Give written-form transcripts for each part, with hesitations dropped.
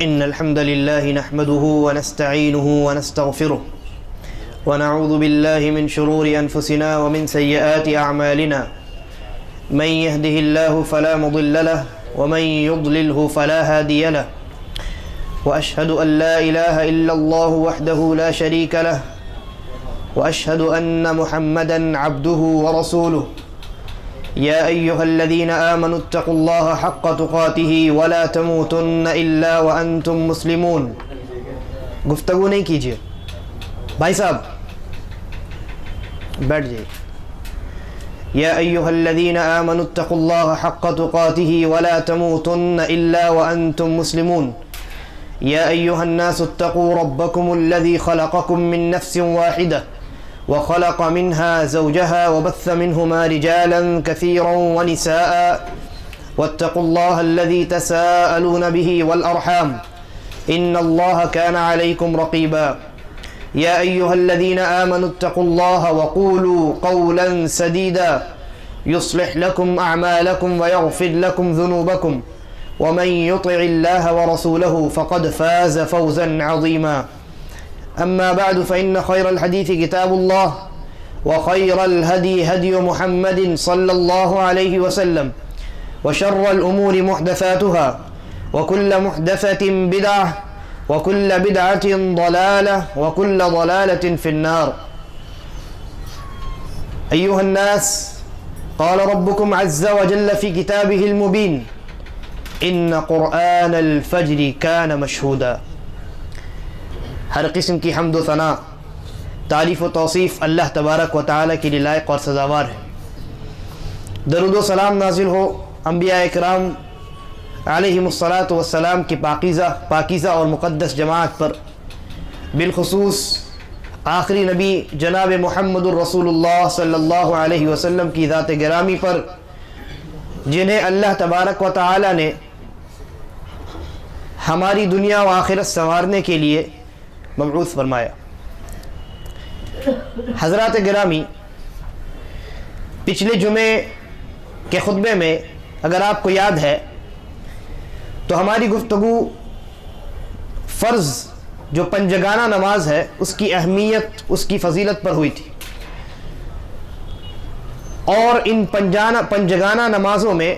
إن الحمد لله نحمده ونستعينه ونستغفره ونعوذ بالله من شرور أنفسنا ومن سيئات أعمالنا من يهده الله فلا مضل له ومن يضلله فلا هادي له وأشهد أن لا إله إلا الله وحده لا شريك له وأشهد أن محمدا عبده ورسوله يا أيها الذين آمنوا اتقوا الله حق تقاته ولا تموتن إلا وأنتم مسلمون. گفتگو نہیں کیجیے بھائی صاحب، بیٹھ جائیے. يا أيها الذين آمنوا اتقوا الله حق تقاته ولا تموتن إلا وأنتم مسلمون. يا أيها الناس اتقوا ربكم الذي خلقكم من نفس واحدة وخلق منها زوجها وبث منهما رجالا كثيرا ونساء واتقوا الله الذي تساءلون به والأرحام إن الله كان عليكم رقيبا. يا أيها الذين آمنوا اتقوا الله وقولوا قولا سديدا يصلح لكم أعمالكم ويغفر لكم ذنوبكم ومن يطع الله ورسوله فقد فاز فوزا عظيما. أما بعد فإن خير الحديث كتاب الله وخير الهدي هدي محمد صلى الله عليه وسلم وشر الأمور محدثاتها وكل محدثة بدعة وكل بدعة ضلالة وكل ضلالة في النار. أيها الناس، قال ربكم عز وجل في كتابه المبين إن قرآن الفجر كان مشهودا. ہر قسم کی حمد و ثنا، تعریف و توصیف اللہ تبارک و تعالی کے لیے لائق اور سزاوار ہے. درود و سلام نازل ہو انبیاء اکرام علیہم الصلاۃ والسلام کی پاکیزہ اور مقدس جماعت پر، بالخصوص آخری نبی جناب محمد الرسول اللہ صلی اللہ علیہ وسلم کی ذات گرامی پر، جنہیں اللہ تبارک و تعالی نے ہماری دنیا و آخرت سنوارنے کے لیے مبعوث فرمایا. حضرات گرامی، پچھلے جمعے کے خطبے میں اگر آپ کو یاد ہے تو ہماری گفتگو فرض جو پنجگانہ نماز ہے اس کی اہمیت، اس کی فضیلت پر ہوئی تھی. اور ان پنجگانہ نمازوں میں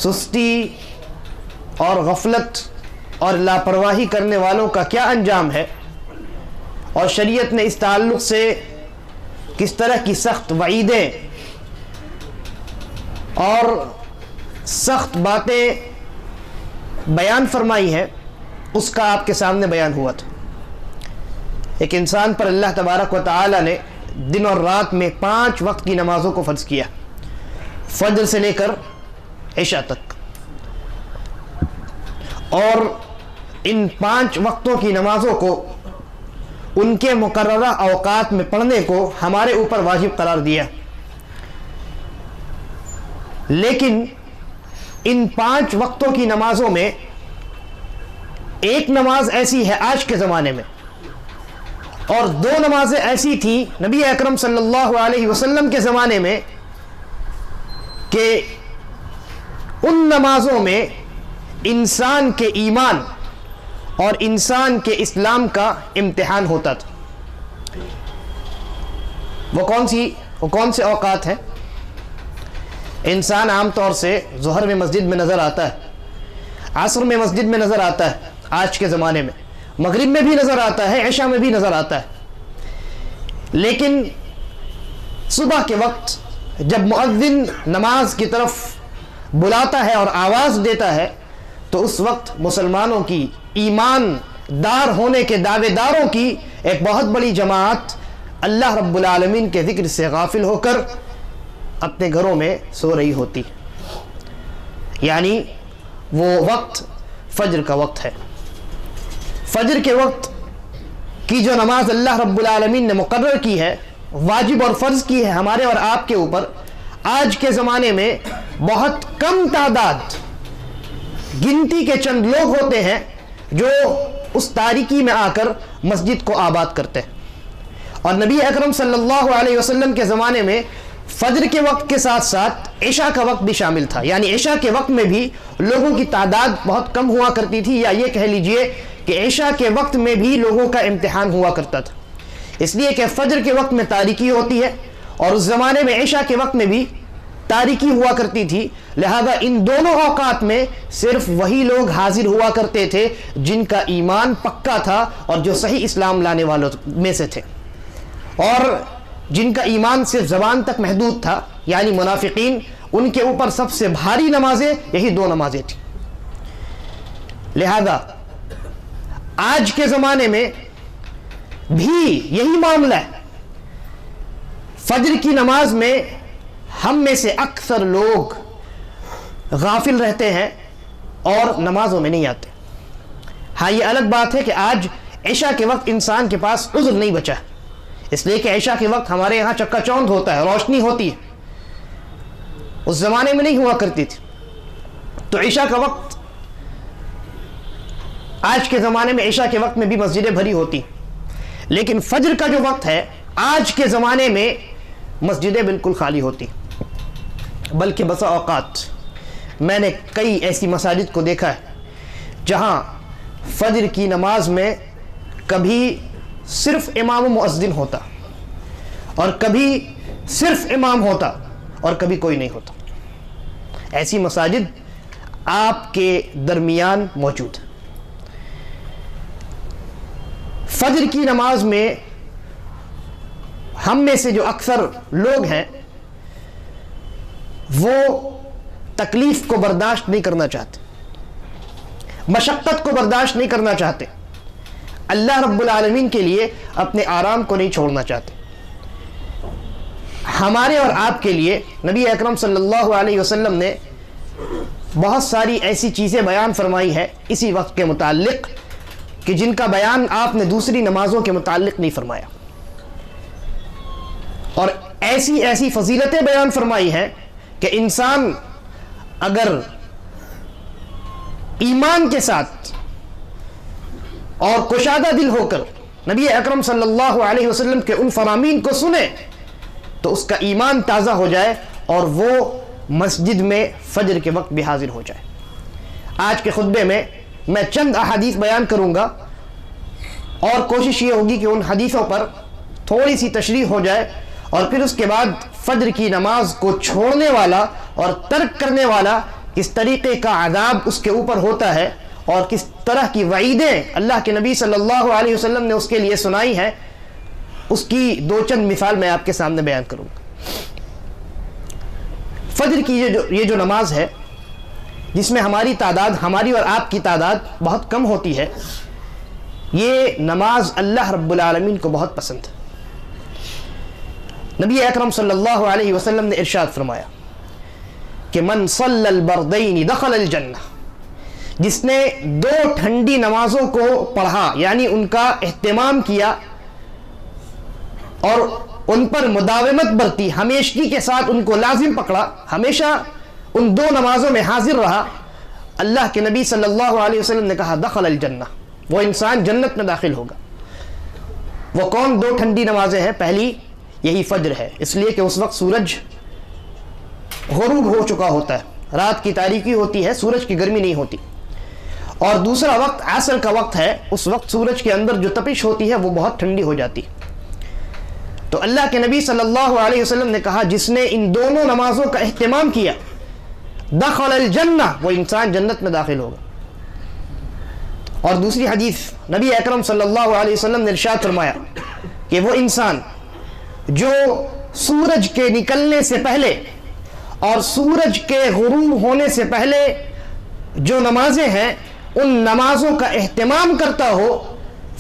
سستی اور غفلت اور لاپرواہی کرنے والوں کا کیا انجام ہے، اور شریعت نے اس تعلق سے کس طرح کی سخت وعیدیں اور سخت باتیں بیان فرمائی ہیں، اس کا آپ کے سامنے بیان ہوا تھا. ایک انسان پر اللہ تبارک و تعالی نے دن اور رات میں 5 وقت کی نمازوں کو فرض کیا، فجر سے لے کر عشاء تک. اور ان 5 وقتوں کی نمازوں کو ان کے مقررہ اوقات میں پڑھنے کو ہمارے اوپر واجب قرار دیا. لیکن ان 5 وقتوں کی نمازوں میں ایک نماز ایسی ہے آج کے زمانے میں، اور 2 نمازیں ایسی تھیں نبی اکرم صلی اللہ علیہ وسلم کے زمانے میں کہ ان نمازوں میں انسان کے ایمان اور انسان کے اسلام کا امتحان ہوتا تھا. وہ کون سے اوقات ہیں؟ انسان عام طور سے ظہر میں مسجد میں نظر آتا ہے، عصر میں مسجد میں نظر آتا ہے آج کے زمانے میں، مغرب میں بھی نظر آتا ہے، عشاء میں بھی نظر آتا ہے. لیکن صبح کے وقت جب مؤذن نماز کی طرف بلاتا ہے اور آواز دیتا ہے تو اس وقت مسلمانوں کی، ایمان دار ہونے کے دعوے داروں کی ایک بہت بڑی جماعت اللہ رب العالمین کے ذکر سے غافل ہو کر اپنے گھروں میں سو رہی ہوتی. یعنی وہ وقت فجر کا وقت ہے. فجر کے وقت کی جو نماز اللہ رب العالمین نے مقرر کی ہے، واجب اور فرض کی ہے ہمارے اور آپ کے اوپر، آج کے زمانے میں بہت کم تعداد، گنتی کے چند لوگ ہوتے ہیں جو اس تاریکی میں آ کر مسجد کو آباد کرتے ہیں. اور نبی اکرم صلی اللہ علیہ وسلم کے زمانے میں فجر کے وقت کے ساتھ ساتھ عشاء کا وقت بھی شامل تھا، یعنی عشاء کے وقت میں بھی لوگوں کی تعداد بہت کم ہوا کرتی تھی، یا یہ کہہ لیجئے کہ عشاء کے وقت میں بھی لوگوں کا امتحان ہوا کرتا تھا، اس لیے کہ فجر کے وقت میں تاریکی ہوتی ہے اور اس زمانے میں عشاء کے وقت میں بھی تاریکی ہوا کرتی تھی، لہذا ان دونوں اوقات میں صرف وہی لوگ حاضر ہوا کرتے تھے جن کا ایمان پکا تھا اور جو صحیح اسلام لانے والوں میں سے تھے، اور جن کا ایمان صرف زبان تک محدود تھا یعنی منافقین، ان کے اوپر سب سے بھاری نمازیں یہی دو نمازیں تھیں۔ لہذا آج کے زمانے میں بھی یہی معاملہ ہے، فجر کی نماز میں ہم میں سے اکثر لوگ غافل رہتے ہیں اور نمازوں میں نہیں آتے۔ ہاں یہ الگ بات ہے کہ آج عشاء کے وقت انسان کے پاس عذر نہیں بچا، اس لیے کہ عشاء کے وقت ہمارے یہاں چکا چوند ہوتا ہے، روشنی ہوتی ہے، اس زمانے میں نہیں ہوا کرتی تھی، تو عشاء کا وقت آج کے زمانے میں عشاء کے وقت میں بھی مسجدیں بھری ہوتی، لیکن فجر کا جو وقت ہے آج کے زمانے میں مسجدیں بالکل خالی ہوتی، بلکہ بسا اوقات میں نے کئی ایسی مساجد کو دیکھا ہے جہاں فجر کی نماز میں کبھی صرف امام و مؤذن ہوتا اور کبھی صرف امام ہوتا اور کبھی کوئی نہیں ہوتا۔ ایسی مساجد آپ کے درمیان موجود ہے۔ فجر کی نماز میں ہم میں سے جو اکثر لوگ ہیں وہ تکلیف کو برداشت نہیں کرنا چاہتے، مشقت کو برداشت نہیں کرنا چاہتے، اللہ رب العالمین کے لیے اپنے آرام کو نہیں چھوڑنا چاہتے۔ ہمارے اور آپ کے لیے نبی اکرم صلی اللہ علیہ وسلم نے بہت ساری ایسی چیزیں بیان فرمائی ہے اسی وقت کے متعلق کہ جن کا بیان آپ نے دوسری نمازوں کے متعلق نہیں فرمایا، اور ایسی ایسی فضیلتیں بیان فرمائی ہیں کہ انسان اگر ایمان کے ساتھ اور کشادہ دل ہو کر نبی اکرم صلی اللہ علیہ وسلم کے ان فرامین کو سنے تو اس کا ایمان تازہ ہو جائے اور وہ مسجد میں فجر کے وقت بھی حاضر ہو جائے۔ آج کے خطبے میں میں چند احادیث بیان کروں گا اور کوشش یہ ہوگی کہ ان حدیثوں پر تھوڑی سی تشریح ہو جائے، اور پھر اس کے بعد فجر کی نماز کو چھوڑنے والا اور ترک کرنے والا کس طریقے کا عذاب اس کے اوپر ہوتا ہے اور کس طرح کی وعیدیں اللہ کے نبی صلی اللہ علیہ وسلم نے اس کے لیے سنائی ہیں، اس کی دو چند مثال میں آپ کے سامنے بیان کروں گا۔ فجر کی یہ جو نماز ہے جس میں ہماری اور آپ کی تعداد بہت کم ہوتی ہے، یہ نماز اللہ رب العالمین کو بہت پسند ہے۔ نبی اکرم صلی اللہ علیہ وسلم نے ارشاد فرمایا کہ من صلی البردین دخل الجنہ، جس نے دو ٹھنڈی نمازوں کو پڑھا یعنی ان کا اہتمام کیا اور ان پر مداومت برتی، ہمیشگی کے ساتھ ان کو لازم پکڑا، ہمیشہ ان دو نمازوں میں حاضر رہا، اللہ کے نبی صلی اللہ علیہ وسلم نے کہا دخل الجنہ، وہ انسان جنت میں داخل ہوگا۔ وہ کون دو ٹھنڈی نمازیں ہیں؟ پہلی یہی فجر ہے، اس لیے کہ اس وقت سورج غروب ہو چکا ہوتا ہے، رات کی تاریکی ہوتی ہے، سورج کی گرمی نہیں ہوتی، اور دوسرا وقت عصر کا وقت ہے، اس وقت سورج کے اندر جو تپش ہوتی ہے وہ بہت ٹھنڈی ہو جاتی۔ تو اللہ کے نبی صلی اللہ علیہ وسلم نے کہا جس نے ان دونوں نمازوں کا اہتمام کیا دخل الجنہ، وہ انسان جنت میں داخل ہوگا۔ اور دوسری حدیث نبی اکرم صلی اللہ علیہ وسلم نے ارشاد فرمایا کہ وہ انسان جو سورج کے نکلنے سے پہلے اور سورج کے غروب ہونے سے پہلے جو نمازیں ہیں ان نمازوں کا اہتمام کرتا ہو،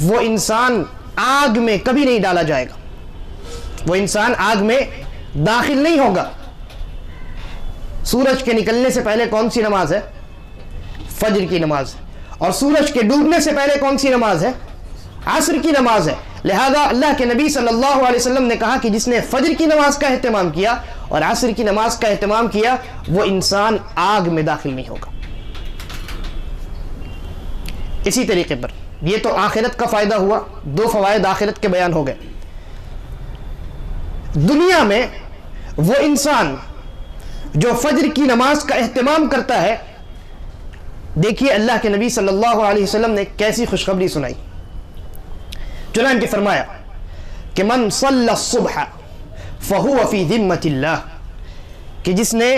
وہ انسان آگ میں کبھی نہیں ڈالا جائے گا، وہ انسان آگ میں داخل نہیں ہوگا۔ سورج کے نکلنے سے پہلے کون سی نماز ہے؟ فجر کی نماز ہے، اور سورج کے ڈوبنے سے پہلے کون سی نماز ہے؟ عصر کی نماز ہے۔ لہذا اللہ کے نبی صلی اللہ علیہ وسلم نے کہا کہ جس نے فجر کی نماز کا اہتمام کیا اور عصر کی نماز کا اہتمام کیا، وہ انسان آگ میں داخل نہیں ہوگا۔ اسی طریقے پر یہ تو آخرت کا فائدہ ہوا، دو فوائد آخرت کے بیان ہو گئے۔ دنیا میں وہ انسان جو فجر کی نماز کا اہتمام کرتا ہے، دیکھیے اللہ کے نبی صلی اللہ علیہ وسلم نے کیسی خوشخبری سنائی. چنانچہ فرمایا کہ من صلی الصبح فہو فی ذمۃ اللہ، کہ جس نے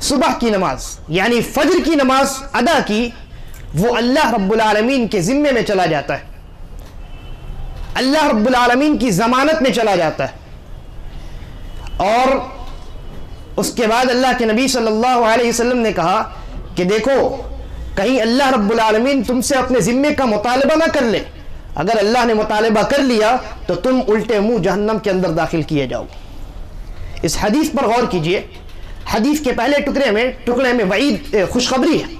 صبح کی نماز یعنی فجر کی نماز ادا کی وہ اللہ رب العالمین کے ذمے میں چلا جاتا ہے، اللہ رب العالمین کی ضمانت میں چلا جاتا ہے. اور اس کے بعد اللہ کے نبی صلی اللہ علیہ وسلم نے کہا کہ دیکھو کہیں اللہ رب العالمین تم سے اپنے ذمے کا مطالبہ نہ کر لے، اگر اللہ نے مطالبہ کر لیا تو تم الٹے منہ جہنم کے اندر داخل کیے جاؤ. اس حدیث پر غور کیجئے. حدیث کے پہلے ٹکڑے میں وعید خوشخبری ہے،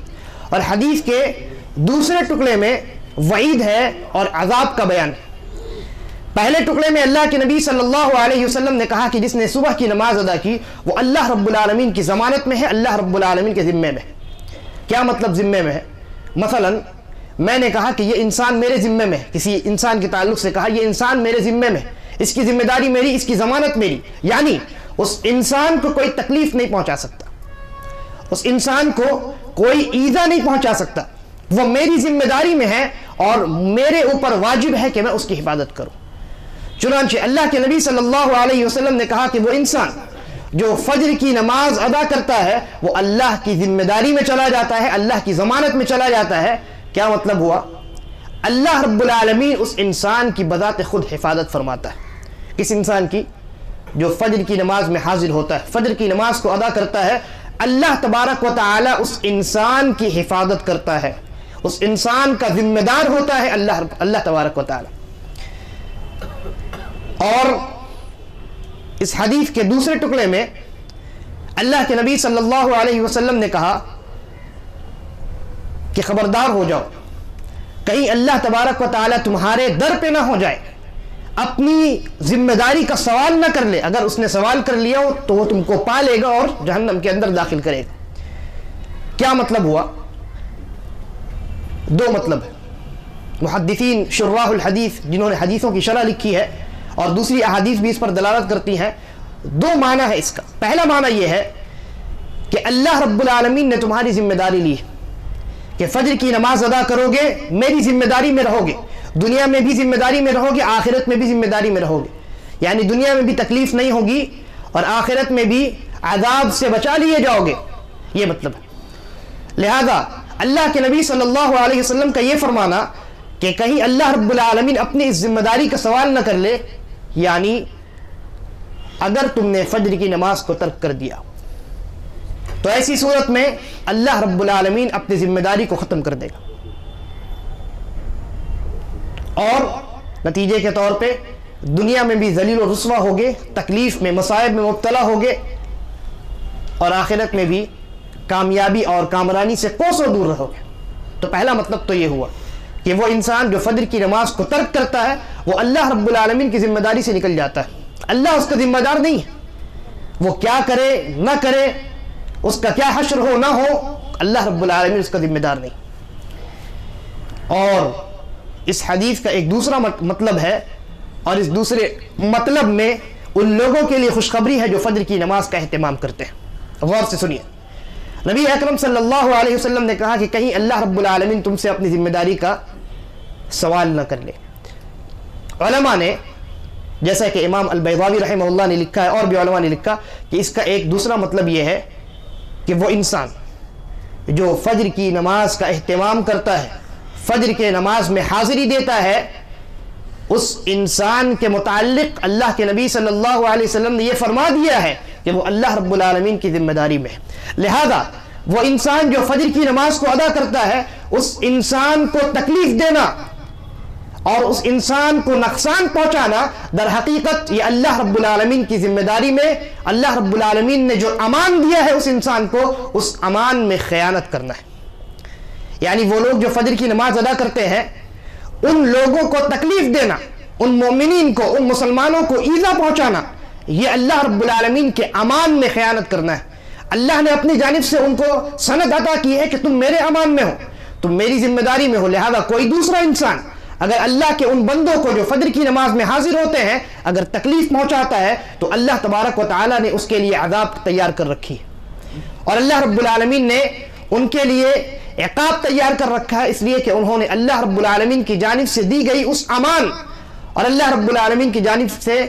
اور حدیث کے دوسرے ٹکڑے میں وعید ہے اور عذاب کا بیان ہے. پہلے ٹکڑے میں اللہ کے نبی صلی اللہ علیہ وسلم نے کہا کہ جس نے صبح کی نماز ادا کی وہ اللہ رب العالمین کی ضمانت میں ہے، اللہ رب العالمین کے ذمے میں ہے. کیا مطلب ذمے میں ہے؟ مثلا میں نے کہا کہ یہ انسان میرے ذمے میں ہے، کسی انسان کے تعلق سے کہا یہ انسان میرے ذمے میں ہے، اس کی ذمہ داری میری، اس کی ضمانت میری، یعنی اس انسان کو کوئی تکلیف نہیں پہنچا سکتا، اس انسان کو کوئی ایذا نہیں پہنچا سکتا، وہ میری ذمہ داری میں ہے اور میرے اوپر واجب ہے کہ میں اس کی حفاظت کروں. چنانچہ اللہ کے نبی صلی اللہ علیہ وسلم نے کہا کہ وہ انسان جو فجر کی نماز ادا کرتا ہے وہ اللہ کی ذمہ داری میں چلا جاتا ہے، اللہ کی ضمانت میں چلا جاتا ہے. کیا مطلب ہوا؟ اللہ رب العالمین اس انسان کی بذات خود حفاظت فرماتا ہے. کس انسان کی؟ جو فجر کی نماز میں حاضر ہوتا ہے، فجر کی نماز کو ادا کرتا ہے، اللہ تبارک و تعالی اس انسان کی حفاظت کرتا ہے، اس انسان کا ذمہ دار ہوتا ہے اللہ تبارک و تعالی. اور اس حدیث کے دوسرے ٹکڑے میں اللہ کے نبی صلی اللہ علیہ وسلم نے کہا کہ خبردار ہو جاؤ کہیں اللہ تبارک و تعالی تمہارے در پہ نہ ہو جائے، اپنی ذمہ داری کا سوال نہ کر لے، اگر اس نے سوال کر لیا ہو تو وہ تم کو پا لے گا اور جہنم کے اندر داخل کرے گا. کیا مطلب ہوا؟ دو مطلب ہے. محدثین شراح الحدیث جنہوں نے حدیثوں کی شرح لکھی ہے اور دوسری احادیث بھی اس پر دلالت کرتی ہیں، دو معنی ہے اس کا. پہلا معنی یہ ہے کہ اللہ رب العالمین نے تمہاری ذمہ داری لی ہے کہ فجر کی نماز ادا کرو گے، میری ذمہ داری میں رہو گے، دنیا میں بھی ذمہ داری میں رہو گے، آخرت میں بھی ذمہ داری میں رہو گے، یعنی دنیا میں بھی تکلیف نہیں ہوگی اور آخرت میں بھی عذاب سے بچا لیے جاؤ گے، یہ مطلب ہے. لہذا اللہ کے نبی صلی اللہ علیہ وسلم کا یہ فرمانا کہ کہیں اللہ رب العالمین اپنی اس ذمہ داری کا سوال نہ کر لے، یعنی اگر تم نے فجر کی نماز کو ترک کر دیا تو ایسی صورت میں اللہ رب العالمین اپنی ذمہ داری کو ختم کر دے گا اور نتیجے کے طور پہ دنیا میں بھی ذلیل و رسوا ہوگے، تکلیف میں مصائب میں مبتلا ہوگے، اور آخرت میں بھی کامیابی اور کامرانی سے کوسوں دور رہو گے. تو پہلا مطلب تو یہ ہوا کہ وہ انسان جو فجر کی نماز کو ترک کرتا ہے وہ اللہ رب العالمین کی ذمہ داری سے نکل جاتا ہے، اللہ اس کا ذمہ دار نہیں ہے. وہ کیا کرے نہ کرے، اس کا کیا حشر ہو نہ ہو، اللہ رب العالمین اس کا ذمہ دار نہیں. اور اس حدیث کا ایک دوسرا مطلب ہے، اور اس دوسرے مطلب میں ان لوگوں کے لیے خوشخبری ہے جو فجر کی نماز کا اہتمام کرتے ہیں. غور سے سنیے. نبی اکرم صلی اللہ علیہ وسلم نے کہا کہ کہیں اللہ رب العالمین تم سے اپنی ذمہ داری کا سوال نہ کر لے. علماء نے جیسا کہ امام البیضاوی رحمہ اللہ نے لکھا ہے اور بھی علماء نے لکھا کہ اس کا ایک دوسرا مطلب یہ ہے کہ وہ انسان جو فجر کی نماز کا اہتمام کرتا ہے، فجر کے نماز میں حاضری دیتا ہے، اس انسان کے متعلق اللہ کے نبی صلی اللہ علیہ وسلم نے یہ فرما دیا ہے کہ وہ اللہ رب العالمین کی ذمہ داری میں ہے. لہذا وہ انسان جو فجر کی نماز کو ادا کرتا ہے، اس انسان کو تکلیف دینا اور اس انسان کو نقصان پہنچانا در حقیقت یہ اللہ رب العالمین کی ذمہ داری میں، اللہ رب العالمین نے جو امان دیا ہے اس انسان کو، اس امان میں خیانت کرنا ہے. یعنی وہ لوگ جو فجر کی نماز ادا کرتے ہیں ان لوگوں کو تکلیف دینا، ان مومنین کو، ان مسلمانوں کو ایذا پہنچانا، یہ اللہ رب العالمین کے امان میں خیانت کرنا ہے. اللہ نے اپنی جانب سے ان کو سند عطا کی ہے کہ تم میرے امان میں ہو، تم میری ذمہ داری میں ہو. لہذا کوئی دوسرا انسان اگر اللہ کے ان بندوں کو جو فجر کی نماز میں حاضر ہوتے ہیں اگر تکلیف پہنچاتا ہے تو اللہ تبارک و تعالی نے اس کے لیے عذاب تیار کر رکھی ہے. اور اللہ رب العالمین نے ان کے لیے عقاب تیار کر رکھا ہے، اس لیے کہ انہوں نے اللہ رب العالمین کی جانب سے دی گئی اس امان اور اللہ رب العالمین کی جانب سے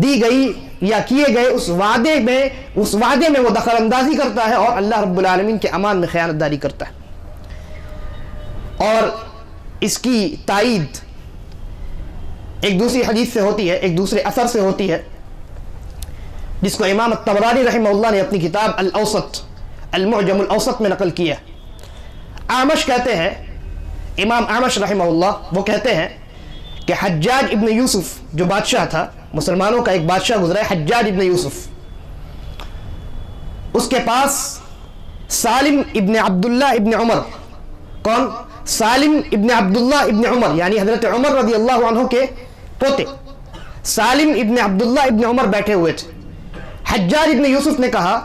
دی گئی یا کیے گئے اس وعدے میں وہ دخل اندازی کرتا ہے اور اللہ رب العالمین کے امان میں خیانت داری کرتا ہے۔ اور اس کی تائید ایک دوسری حدیث سے ہوتی ہے، ایک دوسرے اثر سے ہوتی ہے، جس کو امام الطبرانی رحمہ اللہ نے اپنی کتاب الاوسط المعجم الاوسط میں نقل کیا۔ اعمش کہتے ہیں، امام اعمش رحمہ اللہ وہ کہتے ہیں کہ حجاج ابن یوسف جو بادشاہ تھا، مسلمانوں کا ایک بادشاہ گزرا ہے حجاج ابن یوسف، اس کے پاس سالم ابن عبداللہ ابن عمر، کون؟ سالم ابن عبداللہ ابن عمر، یعنی حضرت عمر رضی اللہ عنہ کے پوتے سالم ابن عبداللہ ابن عمر بیٹھے ہوئے تھے۔ حجاج ابن یوسف نے کہا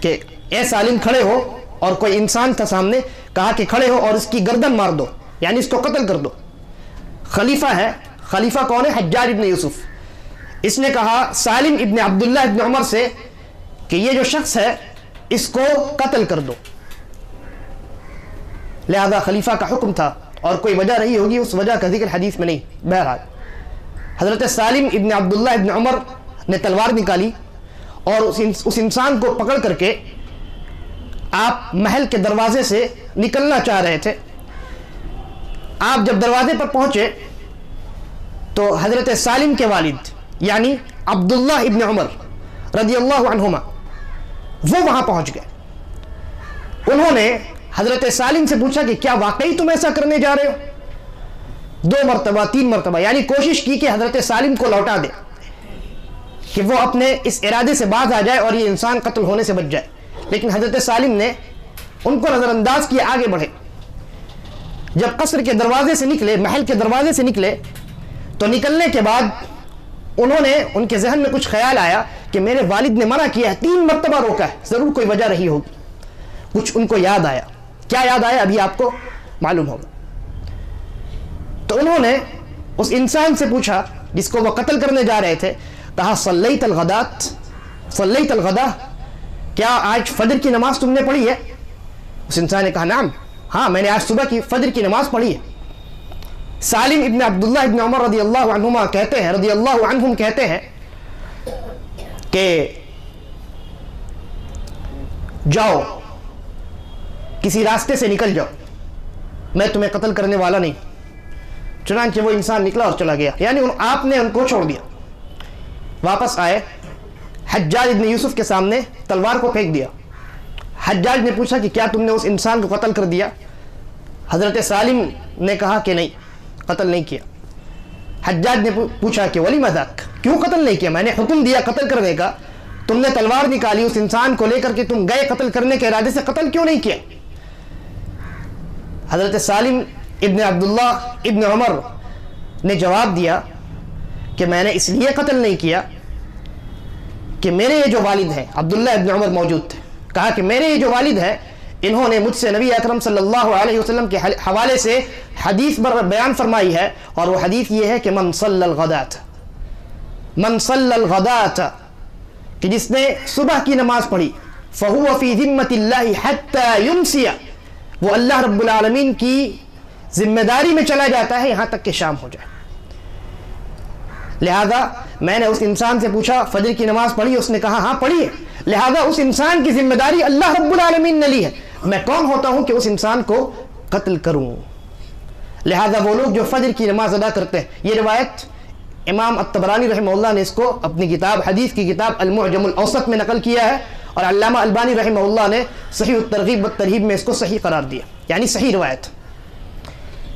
کہ اے سالم کھڑے ہو، اور کوئی انسان تھا سامنے، کہا کہ کھڑے ہو اور اس کی گردن مار دو، یعنی اس کو قتل کر دو۔ خلیفہ ہے، خلیفہ کون ہے؟ حجاج ابن یوسف۔ اس نے کہا سالم ابن عبداللہ ابن عمر سے کہ یہ جو شخص ہے اس کو قتل کر دو۔ لہذا خلیفہ کا حکم تھا اور کوئی وجہ رہی ہوگی، اس وجہ کا ذکر حدیث میں نہیں۔ بہرحال حضرت سالم ابن عبداللہ ابن عمر نے تلوار نکالی اور اس انسان کو پکڑ کر کے آپ محل کے دروازے سے نکلنا چاہ رہے تھے۔ آپ جب دروازے پر پہنچے تو حضرت سالم کے والد یعنی عبداللہ ابن عمر رضی اللہ عنہما وہ وہاں پہنچ گئے۔ انہوں نے حضرت سالم سے پوچھا کہ کیا واقعی تم ایسا کرنے جا رہے ہو؟ 2 مرتبہ 3 مرتبہ، یعنی کوشش کی کہ حضرت سالم کو لوٹا دے کہ وہ اپنے اس ارادے سے باز آ جائے اور یہ انسان قتل ہونے سے بچ جائے، لیکن حضرت سالم نے ان کو نظر انداز کیا، آگے بڑھے۔ جب قصر کے دروازے سے نکلے، محل کے دروازے سے نکلے، تو نکلنے کے بعد انہوں نے، ان کے ذہن میں کچھ خیال آیا کہ میرے والد نے منع کیا ہے، 3 مرتبہ روکا ہے، ضرور کوئی وجہ رہی ہوگی۔ کچھ ان کو یاد آیا، کیا یاد آیا ابھی آپ کو معلوم ہوگا۔ تو انہوں نے اس انسان سے پوچھا جس کو وہ قتل کرنے جا رہے تھے، کہا صلیت الغدات، صلیت الغدا، کیا آج فجر کی نماز تم نے پڑھی ہے؟ اس انسان نے کہا نعم، ہاں میں نے آج صبح کی فجر کی نماز پڑھی ہے۔ سالم ابن عبداللہ ابن عمر رضی اللہ عنہما کہتے ہیں، رضی اللہ عنہم کہتے ہیں کہ جاؤ کسی راستے سے نکل جاؤ، میں تمہیں قتل کرنے والا نہیں۔ چنانچہ وہ انسان نکلا اور چلا گیا، یعنی آپ نے ان کو چھوڑ دیا۔ واپس آئے، حجاج ابن یوسف کے سامنے تلوار کو پھینک دیا۔ حجاج نے پوچھا کہ کیا تم نے اس انسان کو قتل کر دیا؟ حضرت سالم نے کہا کہ نہیں، قتل نہیں کیا۔ حجاج نے پوچھا کہ ولی مذاک، کیوں قتل نہیں کیا؟ میں نے حکم دیا قتل کرنے کا، تم نے تلوار نکالی، اس انسان کو لے کر کے تم گئے قتل کرنے کے ارادے سے، قتل کیوں نہیں کیا؟ حضرت سالم ابن عبداللہ ابن عمر نے جواب دیا کہ میں نے اس لیے قتل نہیں کیا کہ میرے یہ جو والد ہیں، عبداللہ ابن عمر موجود تھے، کہا کہ میرے یہ جو والد ہیں انہوں نے مجھ سے نبی اکرم صلی اللہ علیہ وسلم کے حوالے سے حدیث بیان فرمائی ہے، اور وہ حدیث یہ ہے کہ من صلی الغدات، من صلی الغدات، کہ جس نے صبح کی نماز پڑھی، فہو فی ذمۃ اللہ حتی یمسی، وہ اللہ رب العالمین کی ذمہ داری میں چلا جاتا ہے یہاں تک کہ شام ہو جائے۔ لہذا میں نے اس انسان سے پوچھا فجر کی نماز پڑھی؟ اس نے کہا ہاں پڑھی ہے۔ لہذا اس انسان کی ذمہ داری اللہ رب العالمین نے لی ہے، میں کون ہوتا ہوں کہ اس انسان کو قتل کروں؟ لہذا وہ لوگ جو فجر کی نماز ادا کرتے ہیں، یہ روایت امام الطبرانی رحمہ اللہ نے اس کو اپنی کتاب، حدیث کی کتاب المعجم الاوسط میں نقل کیا ہے، اور علامہ البانی رحمہ اللہ نے صحیح الترغیب والترہیب میں اس کو صحیح قرار دیا، یعنی صحیح روایت۔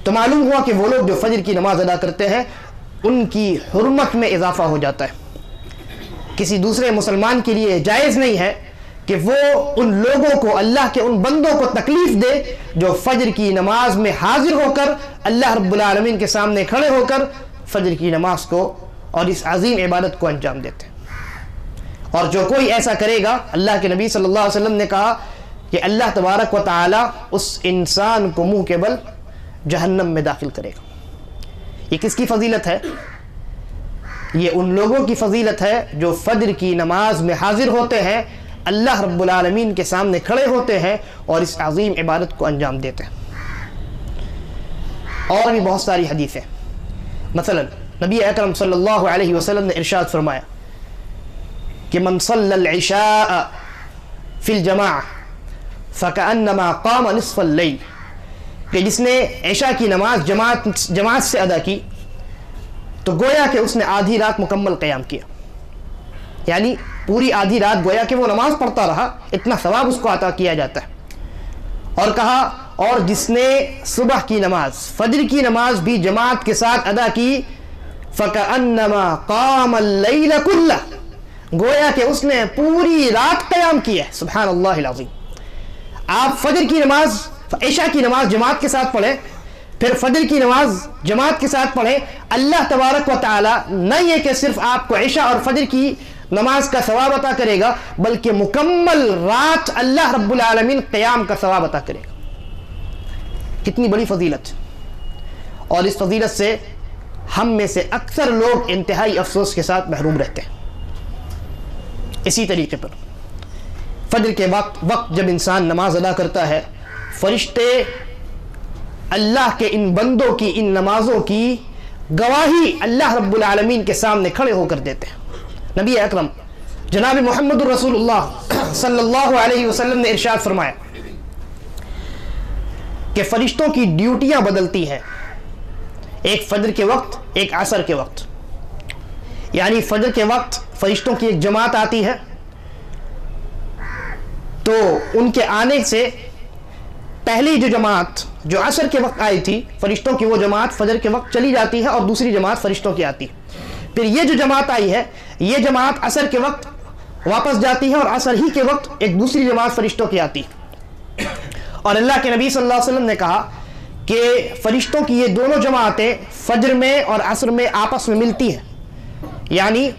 تو معلوم ہوا کہ وہ لوگ جو فجر کی نماز ادا کرتے ہیں ان کی حرمت میں اضافہ ہو جاتا ہے۔ کسی دوسرے مسلمان کے لیے جائز نہیں ہے کہ وہ ان لوگوں کو، اللہ کے ان بندوں کو تکلیف دے جو فجر کی نماز میں حاضر ہو کر اللہ رب العالمین کے سامنے کھڑے ہو کر فجر کی نماز کو اور اس عظیم عبادت کو انجام دیتے ہیں۔ اور جو کوئی ایسا کرے گا، اللہ کے نبی صلی اللہ علیہ وسلم نے کہا کہ اللہ تبارک و تعالی اس انسان کو منہ کے بل جہنم میں داخل کرے گا۔ یہ کس کی فضیلت ہے؟ یہ ان لوگوں کی فضیلت ہے جو فجر کی نماز میں حاضر ہوتے ہیں اللہ رب العالمین کے سامنے کھڑے ہوتے ہیں اور اس عظیم عبادت کو انجام دیتے ہیں۔ اور بھی بہت ساری حدیثیں، مثلا نبی اکرم صلی اللہ علیہ وسلم نے ارشاد فرمایا کہ من صلی العشاء فی الجماعہ فکأنما قام نصف اللیل، کہ جس نے عشاء کی نماز جماعت سے ادا کی تو گویا کہ اس نے آدھی رات مکمل قیام کیا، یعنی پوری آدھی رات گویا کہ وہ نماز پڑھتا رہا، اتنا ثواب اس کو عطا کیا جاتا ہے۔ اور کہا اور جس نے صبح کی نماز، فجر کی نماز بھی جماعت کے ساتھ ادا کی فَكَأَنَّمَا قَامَ اللَّيْلَ كُلَّهُ، گویا کہ اس نے پوری رات قیام کیا ہے۔ سبحان اللہ العظیم۔ آپ فجر کی نماز، عشاء کی نماز جماعت کے ساتھ پڑھیں، پھر فجر کی نماز جماعت کے ساتھ پڑھیں، اللہ تبارک و تعالی نہ یہ کہ صرف آپ کو عشاء اور فجر کی نماز کا ثواب عطا کرے گا، بلکہ مکمل رات اللہ رب العالمین قیام کا ثواب عطا کرے گا۔ کتنی بڑی فضیلت، اور اس فضیلت سے ہم میں سے اکثر لوگ انتہائی افسوس کے ساتھ محروم رہتے ہیں۔ اسی طریقے پر فجر کے وقت جب انسان نماز ادا کرتا ہے، فرشتے اللہ کے ان بندوں کی ان نمازوں کی گواہی اللہ رب العالمین کے سامنے کھڑے ہو کر دیتے ہیں۔ نبی اکرم جناب محمد الرسول اللہ صلی اللہ علیہ وسلم نے ارشاد فرمایا کہ فرشتوں کی ڈیوٹیاں بدلتی ہیں، ایک فجر کے وقت ایک عصر کے وقت، یعنی فجر کے وقت فرشتوں کی ایک جماعت آتی ہے، تو ان کے آنے سے پہلی جو جماعت جو عصر کے وقت آئی تھی، فرشتوں کی وہ جماعت فجر کے وقت چلی جاتی ہے اور دوسری جماعت فرشتوں کی آتی ہے۔ پھر یہ جو جماعت آئی ہے، یہ جماعت عصر کے وقت واپس جاتی ہے اور عصر ہی کے وقت ایک دوسری جماعت فرشتوں کی آتی ہے۔ اور اللہ کے نبی صلی اللہ علیہ وسلم نے کہا کہ فرشتوں کی یہ دونوں جماعتیں فجر میں اور عصر میں آپس میں ملتی ہیں، یعنی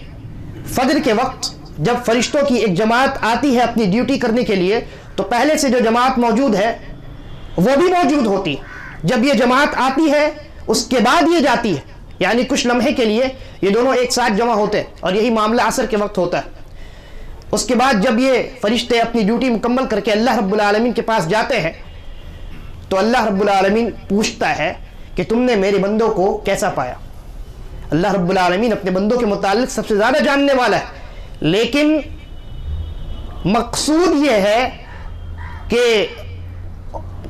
فجر کے وقت جب فرشتوں کی ایک جماعت آتی ہے اپنی ڈیوٹی کرنے کے لیے، تو پہلے سے جو جماعت موجود ہے وہ بھی موجود ہوتی ہے۔ جب یہ جماعت آتی ہے اس کے بعد یہ جاتی ہے، یعنی کچھ لمحے کے لیے یہ دونوں ایک ساتھ جمع ہوتے ہیں، اور یہی معاملہ عصر کے وقت ہوتا ہے۔ اس کے بعد جب یہ فرشتے اپنی ڈیوٹی مکمل کر کے اللہ رب العالمین کے پاس جاتے ہیں تو اللہ رب العالمین پوچھتا ہے کہ تم نے میرے بندوں کو کیسا پایا۔ اللہ رب العالمین اپنے بندوں کے متعلق سب سے زیادہ جاننے والا ہے، لیکن مقصود یہ ہے کہ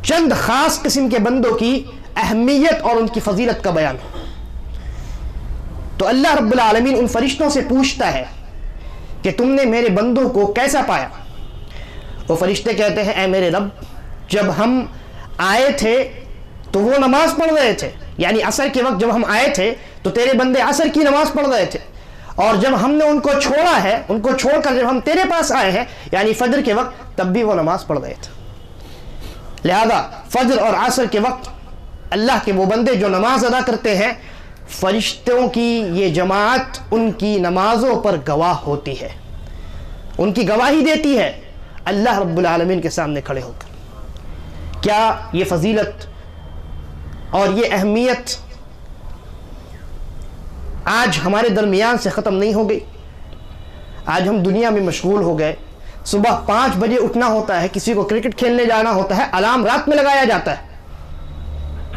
چند خاص قسم کے بندوں کی اہمیت اور ان کی فضیلت کا بیان ہو۔ تو اللہ رب العالمین ان فرشتوں سے پوچھتا ہے کہ تم نے میرے بندوں کو کیسا پایا۔ وہ فرشتے کہتے ہیں اے میرے رب، جب ہم آئے تھے تو وہ نماز پڑھ رہے تھے، یعنی عصر کے وقت جب ہم آئے تھے تو تیرے بندے عصر کی نماز پڑھ رہے تھے، اور جب ہم نے ان کو چھوڑا ہے، ان کو چھوڑ کر جب ہم تیرے پاس آئے ہیں یعنی فجر کے وقت، تب بھی وہ نماز پڑھ رہے تھے۔ لہذا فجر اور عصر کے وقت اللہ کے وہ بندے جو نماز ادا کرتے ہیں، فرشتوں کی یہ جماعت ان کی نمازوں پر گواہ ہوتی ہے، ان کی گواہی دیتی ہے اللہ رب العالمین کے سامنے کھڑے ہو کر۔ کیا یہ فضیلت اور یہ اہمیت آج ہمارے درمیان سے ختم نہیں ہو گئی؟ آج ہم دنیا میں مشغول ہو گئے، صبح 5 بجے اٹھنا ہوتا ہے، کسی کو کرکٹ کھیلنے جانا ہوتا ہے، الارم رات میں لگایا جاتا ہے،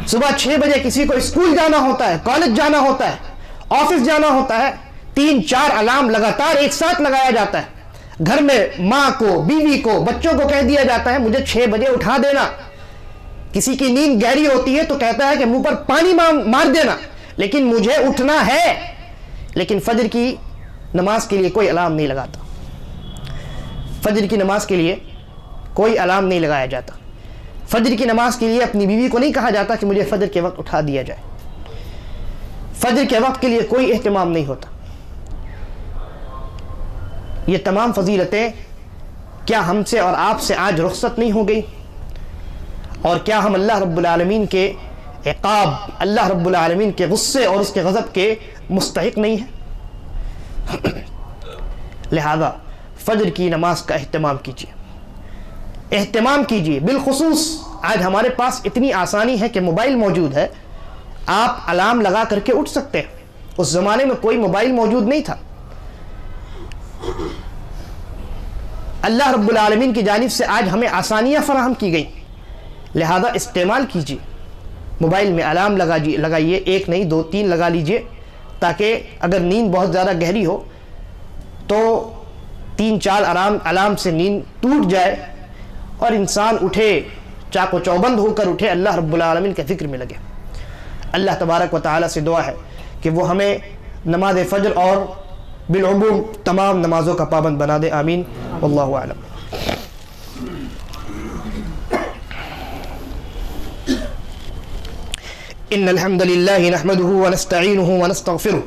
صبح 6 بجے کسی کو اسکول جانا ہوتا ہے، کالج جانا ہوتا ہے، آفس جانا ہوتا ہے، 3-4 الارم لگاتار ایک ساتھ لگایا جاتا ہے۔ گھر میں ماں کو، بیوی کو، بچوں کو کہہ دیا جاتا ہے مجھے 6 بجے اٹھا دینا۔ کسی کی نیند گہری ہوتی ہے تو کہتا ہے کہ منہ پر پانی مار دینا، لیکن مجھے اٹھنا ہے۔ لیکن فجر کی نماز کے لیے کوئی الارم نہیں لگاتا، فجر کی نماز کے لیے کوئی الارم نہیں لگایا جاتا، فجر کی نماز کے لیے اپنی بیوی کو نہیں کہا جاتا کہ مجھے فجر کے وقت اٹھا دیا جائے، فجر کے وقت کے لیے کوئی اہتمام نہیں ہوتا۔ یہ تمام فضیلتیں کیا ہم سے اور آپ سے آج رخصت نہیں ہو گئی؟ اور کیا ہم اللہ رب العالمین کے عقاب، اللہ رب العالمین کے غصے اور اس کے غضب کے مستحق نہیں ہیں؟ لہذا فجر کی نماز کا اہتمام کیجیے، اہتمام کیجیے۔ بالخصوص آج ہمارے پاس اتنی آسانی ہے کہ موبائل موجود ہے، آپ الارم لگا کر کے اٹھ سکتے ہیں۔ اس زمانے میں کوئی موبائل موجود نہیں تھا، اللہ رب العالمین کی جانب سے آج ہمیں آسانیاں فراہم کی گئی، لہذا استعمال کیجیے۔ موبائل میں الارم لگائیے، 1 نہیں 2 3 لگا لیجئے، تاکہ اگر نیند بہت زیادہ گہری ہو تو 3 4 الارم سے نیند ٹوٹ جائے اور انسان اٹھے، چاق و چوبند ہو کر اٹھے، اللہ رب العالمین کے ذکر میں لگے۔ اللہ تبارک و تعالی سے دعا ہے کہ وہ ہمیں نماز فجر اور بالعموم تمام نمازوں کا پابند بنا دے، آمین، واللہ اعلم۔ ان الحمد لله نحمده ونستعينه ونستغفره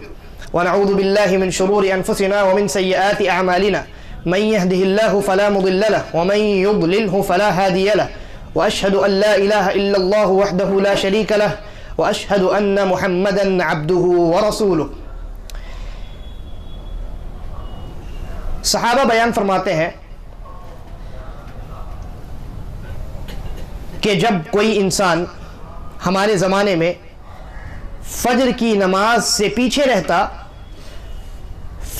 ونعوذ بالله من شرور انفسنا ومن سيئات اعمالنا، من يهده الله فلا مضل له ومن يضلله فلا هادي له، واشهد ان لا اله الا الله وحده لا شريك له، واشهد ان محمدا عبده ورسوله۔ صحابہ بیان فرماتے ہیں کہ جب کوئی انسان ہمارے زمانے میں فجر کی نماز سے پیچھے رہتا،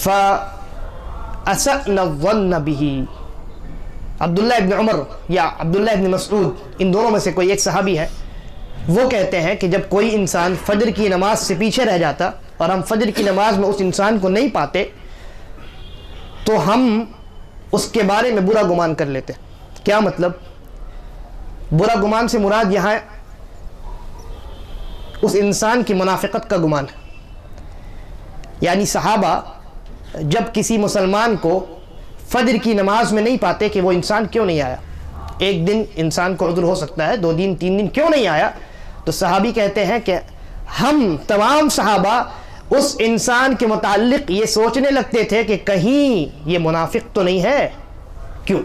فَأَسَأْنَا الظَّنَّ بِهِ، عبداللہ ابن عمر یا عبداللہ ابن مسعود، ان دونوں میں سے کوئی ایک صحابی ہے، وہ کہتے ہیں کہ جب کوئی انسان فجر کی نماز سے پیچھے رہ جاتا اور ہم فجر کی نماز میں اس انسان کو نہیں پاتے تو ہم اس کے بارے میں برا گمان کر لیتے۔ کیا مطلب؟ برا گمان سے مراد یہاں اس انسان کی منافقت کا گمان ہے، یعنی صحابہ جب کسی مسلمان کو فجر کی نماز میں نہیں پاتے کہ وہ انسان کیوں نہیں آیا، 1 دن انسان کو عذر ہو سکتا ہے، 2 دن 3 دن کیوں نہیں آیا، تو صحابی کہتے ہیں کہ ہم تمام صحابہ اس انسان کے متعلق یہ سوچنے لگتے تھے کہ کہیں یہ منافق تو نہیں ہے۔ کیوں؟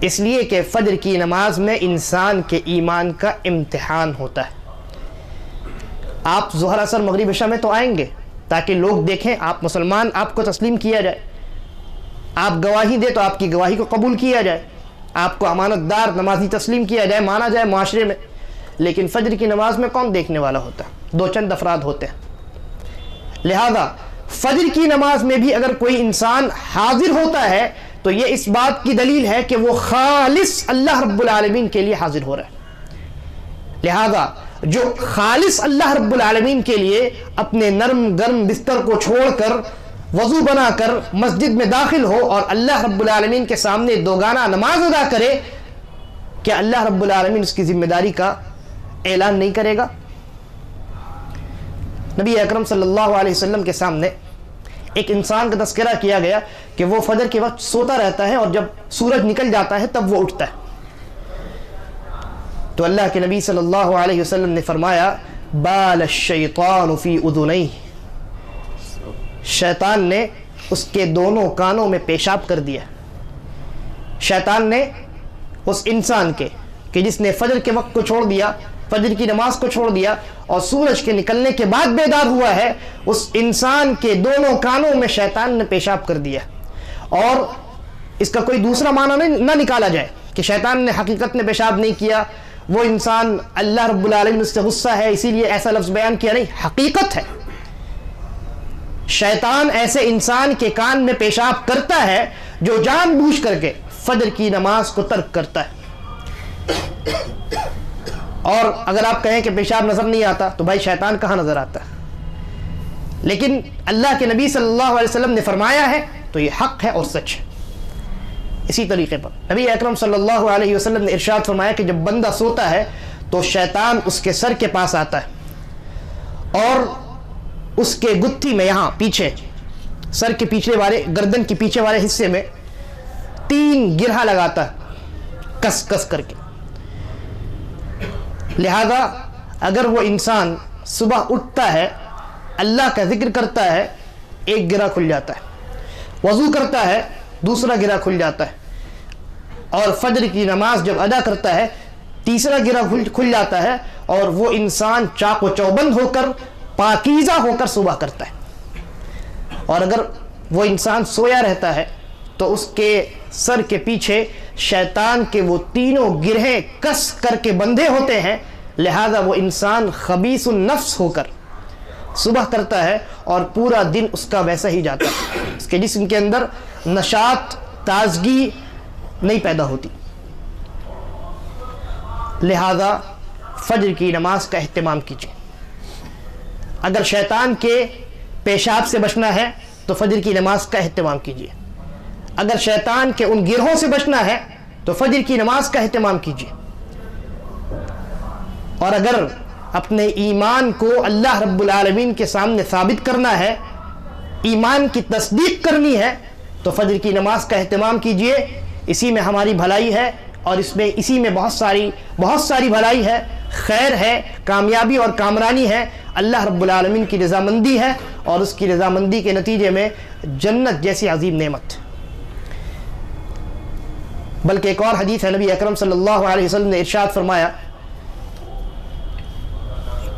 اس لیے کہ فجر کی نماز میں انسان کے ایمان کا امتحان ہوتا ہے۔ آپ ظہر اثر مغرب عشاء میں تو آئیں گے تاکہ لوگ دیکھیں آپ مسلمان، آپ کو تسلیم کیا جائے، آپ گواہی دیں تو آپ کی گواہی کو قبول کیا جائے، آپ کو امانت دار نمازی تسلیم کیا جائے، مانا جائے معاشرے میں۔ لیکن فجر کی نماز میں کون دیکھنے والا ہوتا ہے؟ 2 چند افراد ہوتے ہیں۔ لہذا فجر کی نماز میں بھی اگر کوئی انسان حاضر ہوتا ہے تو یہ اس بات کی دلیل ہے کہ وہ خالص اللہ رب العالمین کے لیے حاضر ہو رہا ہے۔ لہذا جو خالص اللہ رب العالمین کے لیے اپنے نرم گرم بستر کو چھوڑ کر وضو بنا کر مسجد میں داخل ہو اور اللہ رب العالمین کے سامنے 2 گانا نماز ادا کرے، کیا اللہ رب العالمین اس کی ذمہ داری کا اعلان نہیں کرے گا؟ نبی اکرم صلی اللہ علیہ وسلم کے سامنے ایک انسان کا تذکرہ کیا گیا کہ وہ فجر کے وقت سوتا رہتا ہے اور جب سورج نکل جاتا ہے تب وہ اٹھتا ہے، تو اللہ کے نبی صلی اللہ علیہ وسلم نے فرمایا بال الشیطان فی اذنیہ، شیطان نے اس کے دونوں کانوں میں پیشاب کر دیا۔ شیطان نے اس انسان کے کہ جس نے فجر کے وقت کو چھوڑ دیا، فجر کی نماز کو چھوڑ دیا اور سورج کے نکلنے کے بعد بیدار ہوا ہے، اس انسان کے دونوں کانوں میں شیطان نے پیشاب کر دیا۔ اور اس کا کوئی دوسرا معنی نہ نکالا جائے کہ شیطان نے حقیقت میں پیشاب نہیں کیا، وہ انسان اللہ رب العالمین اس سے غصہ ہے اسی لیے ایسا لفظ بیان کیا، نہیں، حقیقت ہے شیطان ایسے انسان کے کان میں پیشاب کرتا ہے جو جان بوجھ کر کے فجر کی نماز کو ترک کرتا ہے۔ اور اگر آپ کہیں کہ پیشاب نظر نہیں آتا تو بھائی شیطان کہاں نظر آتا ہے؟ لیکن اللہ کے نبی صلی اللہ علیہ وسلم نے فرمایا ہے تو یہ حق ہے اور سچ ہے۔ اسی طریقے پر نبی اکرم صلی اللہ علیہ وسلم نے ارشاد فرمایا کہ جب بندہ سوتا ہے تو شیطان اس کے سر کے پاس آتا ہے اور اس کے گتھی میں یہاں پیچھے سر کے پیچھے والے گردن کے پیچھے والے حصے میں 3 گرہا لگاتا ہے کس کس کر کے۔ لہذا اگر وہ انسان صبح اٹھتا ہے، اللہ کا ذکر کرتا ہے، 1 گرہ کھل جاتا ہے، وضو کرتا ہے، دوسرا گرہ کھل جاتا ہے، اور فجر کی نماز جب ادا کرتا ہے 3را گرہ کھل جاتا ہے، اور وہ انسان چاق و چوبند ہو کر پاکیزہ ہو کر صبح کرتا ہے۔ اور اگر وہ انسان سویا رہتا ہے تو اس کے سر کے پیچھے شیطان کے وہ 3 گرہیں کس کر کے بندھے ہوتے ہیں، لہذا وہ انسان خبیث النفس ہو کر صبح کرتا ہے اور پورا دن اس کا ویسا ہی جاتا ہے۔ کہ جسم کے اندر نشاط تازگی نہیں پیدا ہوتی. لہذا فجر کی نماز کا اہتمام کیجیے. اگر شیطان کے پیشاب سے بچنا ہے تو فجر کی نماز کا اہتمام کیجیے. اگر شیطان کے ان گرہوں سے بچنا ہے تو فجر کی نماز کا اہتمام کیجیے. اور اگر اپنے ایمان کو اللہ رب العالمین کے سامنے ثابت کرنا ہے، ایمان کی تصدیق کرنی ہے، تو فجر کی نماز کا اہتمام کیجیے. اسی میں ہماری بھلائی ہے، اور اسی میں بہت ساری بھلائی ہے، خیر ہے، کامیابی اور کامرانی ہے. اللہ رب العالمین کی رضامندی ہے، اور اس کی رضامندی کے نتیجے میں جنت جیسی عظیم نعمت. بلکہ ایک اور حدیث ہے، نبی اکرم صلی اللہ علیہ وسلم نے ارشاد فرمایا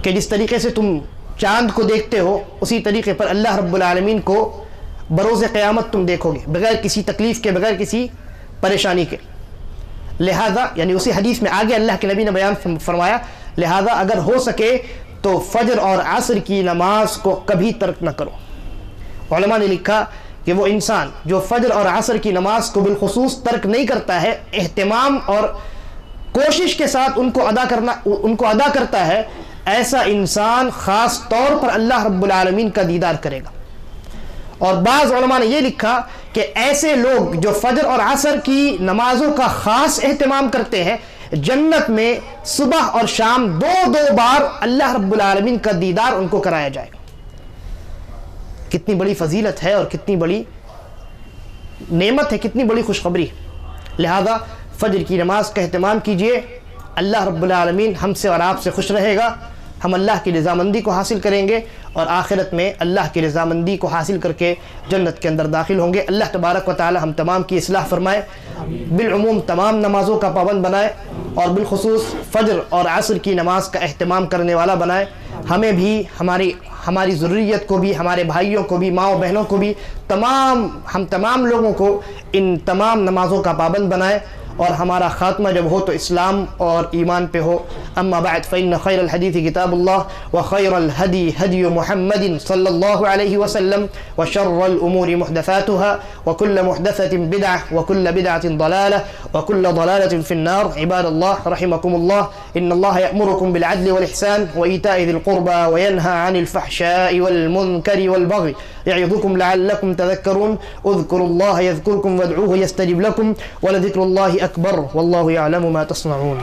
کہ جس طریقے سے تم چاند کو دیکھتے ہو اسی طریقے پر اللہ رب العالمین کو بروز قیامت تم دیکھو گے، بغیر کسی تکلیف کے، بغیر کسی پریشانی کے. لہذا یعنی اسی حدیث میں آگے اللہ کے نبی نے بیان فرمایا، لہذا اگر ہو سکے تو فجر اور عصر کی نماز کو کبھی ترک نہ کرو. علماء نے لکھا کہ وہ انسان جو فجر اور عصر کی نماز کو بالخصوص ترک نہیں کرتا ہے، اہتمام اور کوشش کے ساتھ ان کو ادا کرتا ہے، ایسا انسان خاص طور پر اللہ رب العالمین کا دیدار کرے گا. اور بعض علماء نے یہ لکھا کہ ایسے لوگ جو فجر اور عصر کی نمازوں کا خاص اہتمام کرتے ہیں، جنت میں صبح اور شام دو بار اللہ رب العالمین کا دیدار ان کو کرایا جائے گا. کتنی بڑی فضیلت ہے اور کتنی بڑی نعمت ہے، کتنی بڑی خوشخبری. لہذا فجر کی نماز کا اہتمام کیجیے. اللہ رب العالمین ہم سے اور آپ سے خوش رہے گا، ہم اللہ کی رضامندی کو حاصل کریں گے، اور آخرت میں اللہ کی رضامندی کو حاصل کر کے جنت کے اندر داخل ہوں گے. اللہ تبارک و تعالی ہم تمام کی اصلاح فرمائے، بالعموم تمام نمازوں کا پابند بنائے، اور بالخصوص فجر اور عصر کی نماز کا اہتمام کرنے والا بنائے. ہمیں بھی، ہماری ضروریت کو بھی، ہمارے بھائیوں کو بھی، ماں و بہنوں کو بھی، ہم تمام لوگوں کو ان تمام نمازوں کا پابند بنائے، اور ہمارا خاتمہ جب ہو تو اسلام اور ایمان پہ ہو. اما بعد فإن خير الحديث كتاب الله وخير الهدي هدي محمد صلى الله عليه وسلم وشر الأمور محدثاتها وكل محدثة بدعة وكل بدعة ضلالة وكل ضلالة في النار. عباد الله رحمكم الله، إن الله يأمركم بالعدل والإحسان وإيتاء ذي القربى وينهى عن الفحشاء والمنكر والبغي يعظكم لعلكم تذكرون. اذكروا الله يذكركم وادعوه يستجب لكم ولذكر الله أكبر والله يعلم ما تصنعون.